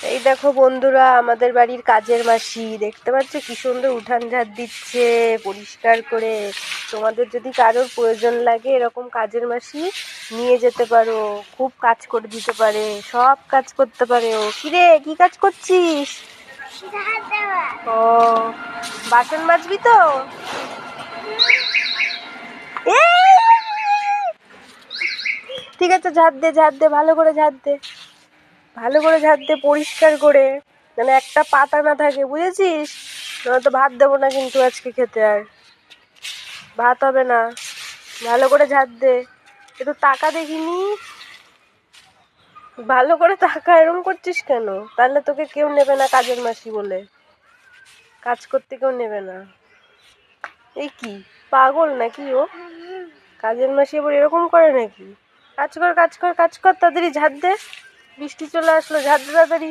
এই দেখো বন্ধুরা, আমাদের বাড়ির কাজের মাসি দেখতে পাচ্ছ কি সুন্দর উঠান ঝাড় দিচ্ছে পরিষ্কার করে। তোমাদের যদি কারোর প্রয়োজন লাগে এরকম কাজের মাসি নিয়ে যেতে পারো, খুব কাজ করে দিতে পারে, সব কাজ করতে পারে ও। কিরে, কি কাজ করছিস? ও, বাসন মাজবি তো? ঠিক আছে, ঝাড় দে, ঝাড় দে, ভালো করে ঝাড় দে, ভালো করে ঝাড় দে, পরিষ্কার করে, যেন একটা পাতা না থাকে, বুঝেছিস? নয়তো ভাত দেবো না কিন্তু আজকে খেতে, আর ভাত হবে না। ভালো করে ঝাড় দে। একটু টাকা দেখিনি, ভালো করে টাকা। এরম করছিস কেন? তাহলে তোকে কেউ নেবে না কাজের মাসি বলে, কাজ করতে কেউ নেবে না। এই কি পাগল নাকি ও? কাজের মাসি আবার এরকম করে নাকি? কাজ কর, কাজ কর, কাজ কর, তাড়াতাড়ি ঝাড় দে। বৃষ্টি চলে আসলো, ঝাড় দে তাড়াতাড়ি।